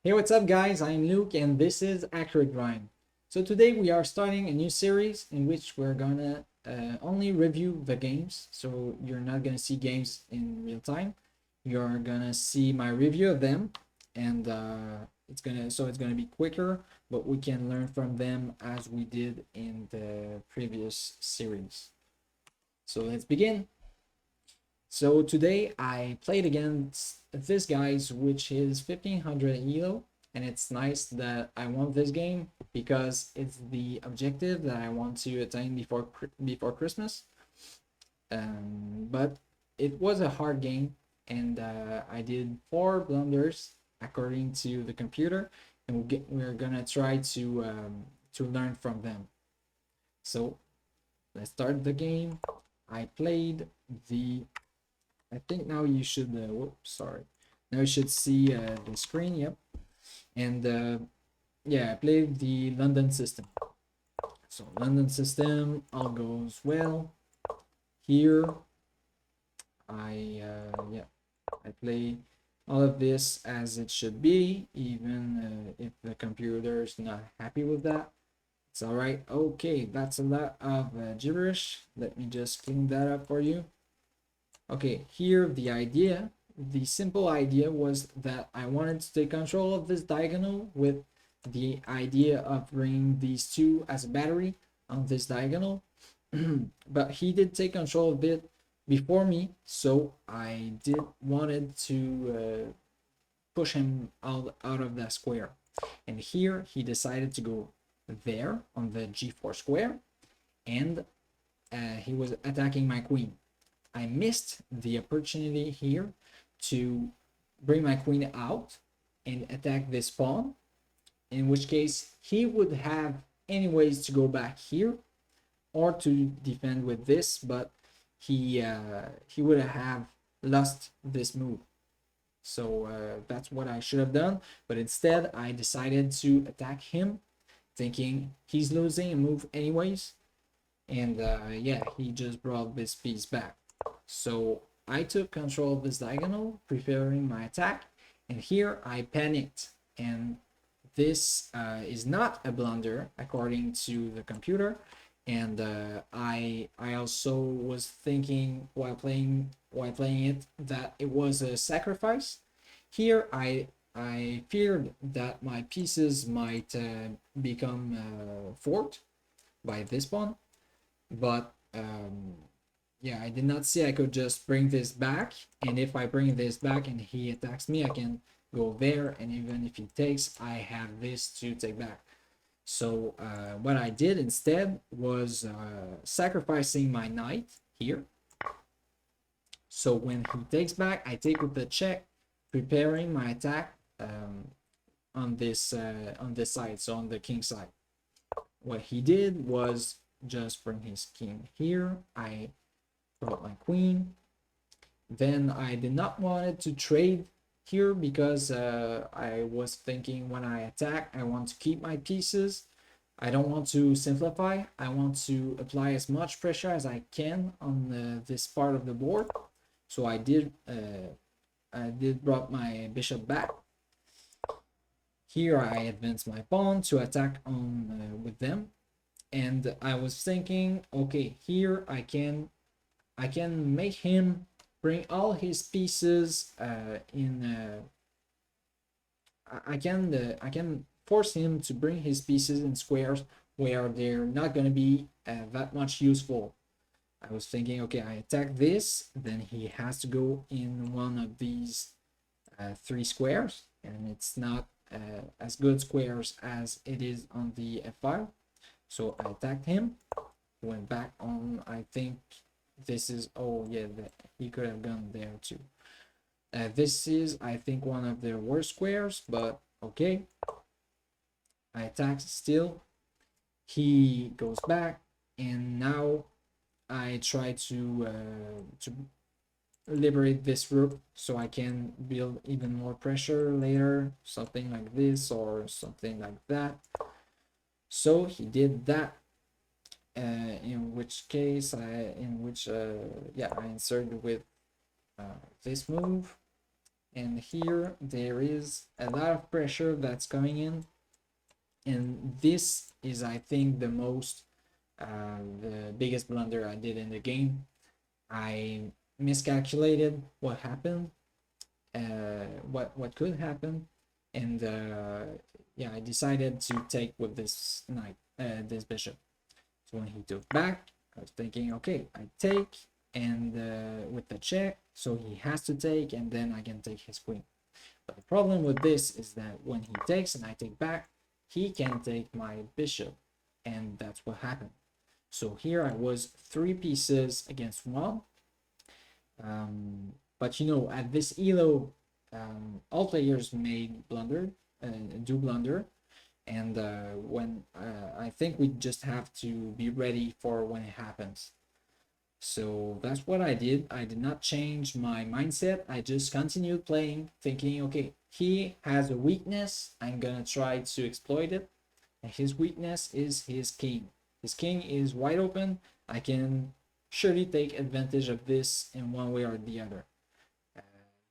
Hey, what's up, guys? I'm Luke, and this is Accurate Grind. So today we are starting a new series in which we're gonna only review the games. So you're not gonna see games in real time. You're gonna see my review of them, and it's gonna be quicker, but we can learn from them as we did in the previous series. So let's begin. So today I played against this guy's, which is 1500 ELO, and it's nice that I won this game because it's the objective that I want to attain before Christmas. But it was a hard game, and I did 4 blunders according to the computer, and we're gonna try to learn from them. So let's start the game. I played the I think now you should, whoops, sorry. Now you should see the screen, yep. And yeah, I played the London system. So London system, all goes well. Here, yeah, I play all of this as it should be, even if the computer is not happy with that. It's all right. Okay, that's a lot of gibberish. Let me just clean that up for you. Okay, here the simple idea was that I wanted to take control of this diagonal with the idea of bringing these two as a battery on this diagonal. But he did take control of it before me, so I did wanted to push him out of that square. And here he decided to go there on the g4 square, and he was attacking my queen. I missed the opportunity here to bring my queen out and attack this pawn, in which case he would have anyways to go back here or to defend with this, but he would have lost this move. So that's what I should have done, but instead I decided to attack him, thinking he's losing a move anyways, and yeah, he just brought this piece back. So I took control of this diagonal, preparing my attack, and here I panicked, and this is not a blunder according to the computer. And I also was thinking while playing it that it was a sacrifice. Here I feared that my pieces might become forked by this pawn, but yeah, I did not see I could just bring this back, and if I bring this back and he attacks me, I can go there, and even if he takes, I have this to take back. So what I did instead was sacrificing my knight here. So when he takes back, I take with the check, preparing my attack on this side, so on the king side. What he did was just bring his king here. I brought my queen. Then I did not want to trade here because I was thinking when I attack, I want to keep my pieces. I don't want to simplify. I want to apply as much pressure as I can on this part of the board. So I did brought my bishop back. Here I advance my pawn to attack on with them, and I was thinking, okay, here I can make him bring all his pieces in. I can force him to bring his pieces in squares where they're not gonna be that much useful. I was thinking, okay, I attack this, then he has to go in one of these 3 squares, and it's not as good squares as it is on the f5. So I attacked him, went back on, I think this is, oh yeah, he could have gone there too. This is, I think, one of their worst squares, but okay. I attack still. He goes back, and now I try to liberate this rook so I can build even more pressure later, something like this or something like that. So he did that. In which case I inserted with this move, and here there is a lot of pressure that's coming in, and this is, I think, the biggest blunder I did in the game. I miscalculated what happened, what could happen, and yeah, I decided to take with this knight, this bishop. So when he took back, I was thinking, okay, I take, and with the check, so he has to take, and then I can take his queen. But the problem with this is that when he takes and I take back, he can take my bishop, and that's what happened. So here I was 3 pieces against 1. But you know, at this elo, all players made blunder, do blunder, and when I think we just have to be ready for when it happens. So that's what I did. I did not change my mindset. I just continued playing, thinking, okay, he has a weakness. I'm gonna try to exploit it. And his weakness is his king. His king is wide open. I can surely take advantage of this in one way or the other. Uh,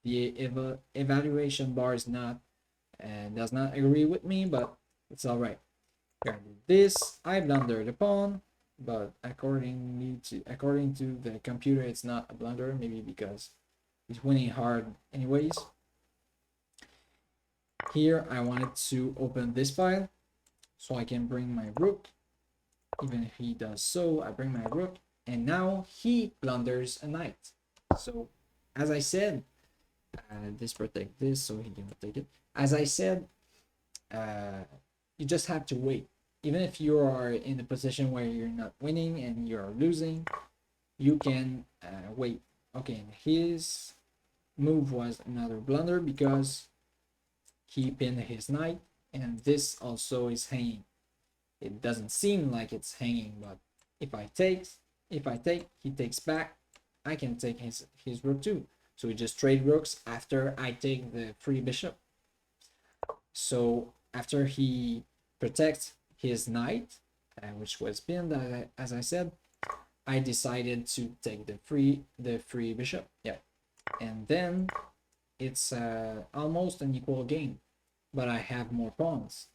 the evaluation bar is not does not agree with me, but it's all right. This I blunder the pawn, but according to the computer, it's not a blunder. Maybe because he's winning hard anyways. Here I wanted to open this file so I can bring my rook. Even if he does so, I bring my rook, and now he blunders a knight. So as I said, this protect this, so he cannot take it. As I said, you just have to wait. Even if you are in a position where you're not winning and you're losing, you can wait. Okay, his move was another blunder because he pinned his knight, and this also is hanging. It doesn't seem like it's hanging, but if I take, he takes back. I can take his rook too. So we just trade rooks after I take the free bishop. So after he protects his knight, which was pinned, as I said, I decided to take the free bishop. Yeah, and then it's almost an equal game, but I have more pawns.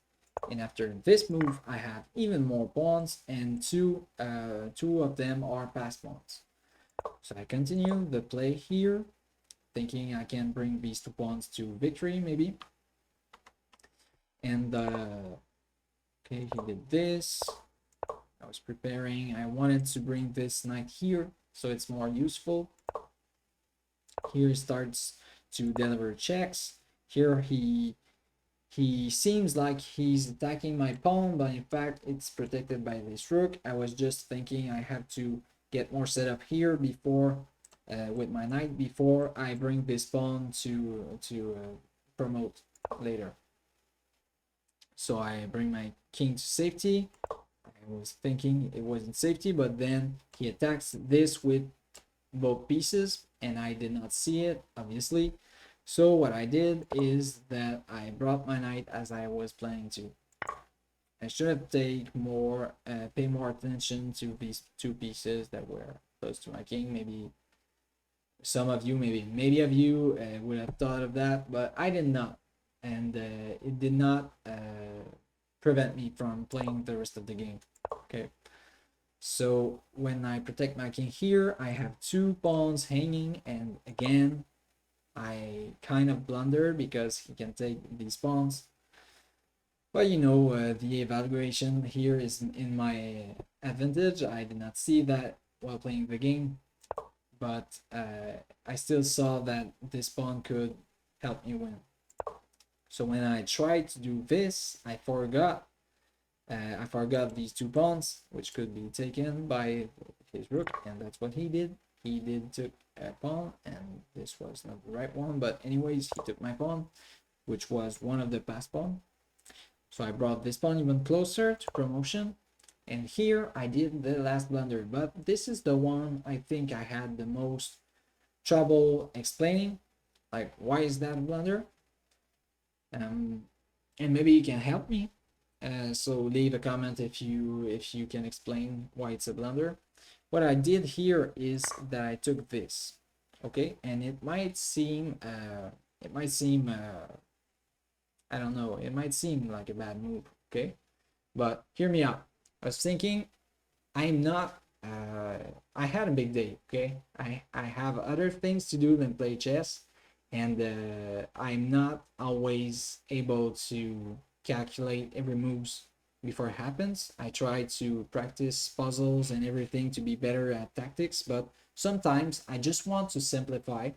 And after this move, I have even more pawns, and two of them are passed pawns. So I continue the play here, thinking I can bring these 2 pawns to victory, maybe. And okay, he did this. I was preparing. I wanted to bring this knight here, so it's more useful. Here he starts to deliver checks. Here he seems like he's attacking my pawn, but in fact it's protected by this rook. I was just thinking I have to get more set up here before with my knight before I bring this pawn to promote later. So I bring my king to safety. I was thinking it wasn't safety, but then he attacks this with both pieces, and I did not see it, obviously. So what I did is that I brought my knight as I was planning to. I should have pay more attention to these 2 pieces that were close to my king. Maybe some of you, maybe of you would have thought of that, but I did not, and it did not prevent me from playing the rest of the game. Okay. So when I protect my king here, I have 2 pawns hanging, and again, I kind of blunder because he can take these pawns. But you know, the evaluation here is in my advantage. I did not see that while playing the game, but I still saw that this pawn could help me win. So when I tried to do this, I forgot these 2 pawns, which could be taken by his rook, and that's what he did. He did took a pawn, and this was not the right one, but anyways, he took my pawn, which was one of the passed pawn. So I brought this pawn even closer to promotion, and here I did the last blunder, but this is the one I think I had the most trouble explaining, like why is that a blunder? And maybe you can help me. So leave a comment if you can explain why it's a blunder. What I did here is that I took this, okay, and it might seem it might seem I don't know, it might seem like a bad move, okay? But hear me out. I was thinking, I'm not I had a big day, okay? I have other things to do than play chess, and I'm not always able to calculate every moves before it happens. I try to practice puzzles and everything to be better at tactics, but sometimes I just want to simplify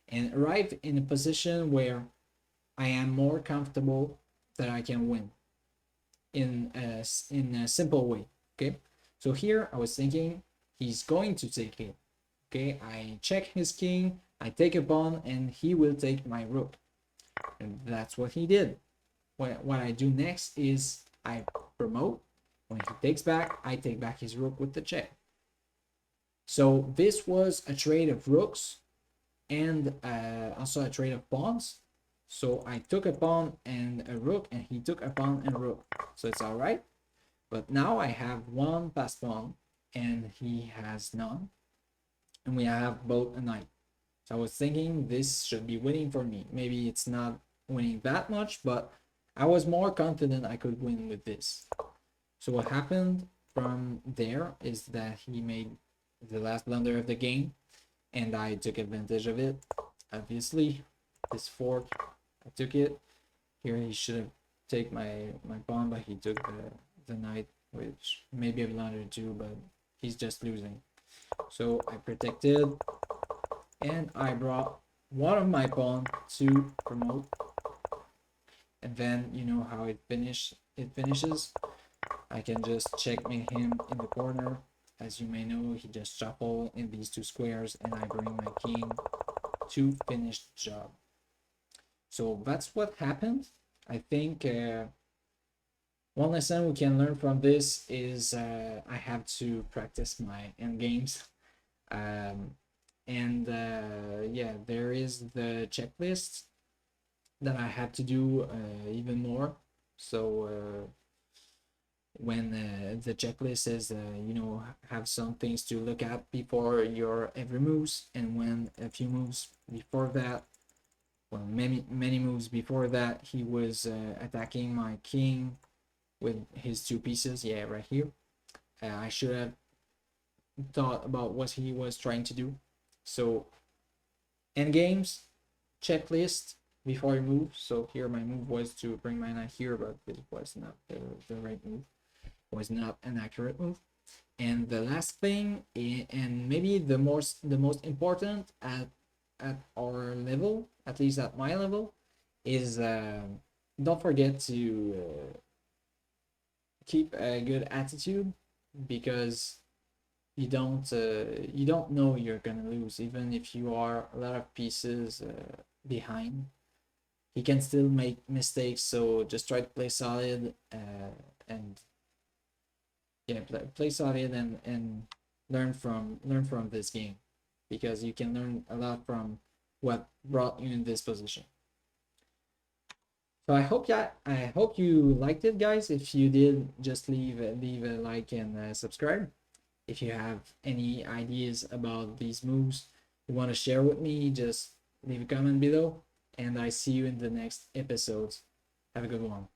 and arrive in a position where I am more comfortable that I can win in a simple way. Okay, so here I was thinking he's going to take it. Okay, I check his king, I take a pawn, and he will take my rook, and that's what he did. What I do next is I promote. When he takes back, I take back his rook with the check. So this was a trade of rooks and also a trade of pawns. So I took a pawn and a rook, and he took a pawn and a rook. So it's all right. But now I have one passed pawn, and he has none, and we have both a knight. So I was thinking this should be winning for me. Maybe it's not winning that much, but I was more confident I could win with this. So what happened from there is that he made the last blunder of the game, and I took advantage of it. Obviously, this fork, I took it. Here he should have taken my pawn, but he took the knight, which maybe a blunder too, but he's just losing. So I protected, and I brought one of my pawn to promote, and then you know how it finishes. I can just checkmate him in the corner. As you may know, he just shuffle in these two squares, and I bring my king to finish the job. So that's what happened. I think one lesson we can learn from this is I have to practice my end games. Um, and yeah, there is the checklist that I have to do even more. So when the checklist is you know, have some things to look at before your every moves, and when a few moves before that, well, many moves before that, he was attacking my king with his two pieces. Yeah, right here. I should have thought about what he was trying to do. So end games, checklist before I move. So here my move was to bring my knight here, but it was not the right move. It was not an accurate move. And the last thing, and maybe the most important at our level, at least at my level, is don't forget to keep a good attitude, because you don't know you're gonna lose, even if you are a lot of pieces behind. He can still make mistakes, so just try to play solid and yeah, play solid and learn from this game, because you can learn a lot from what brought you in this position. So I hope you liked it, guys. If you did, just leave a like and subscribe. If you have any ideas about these moves you want to share with me, just leave a comment below, and I see you in the next episodes. Have a good one.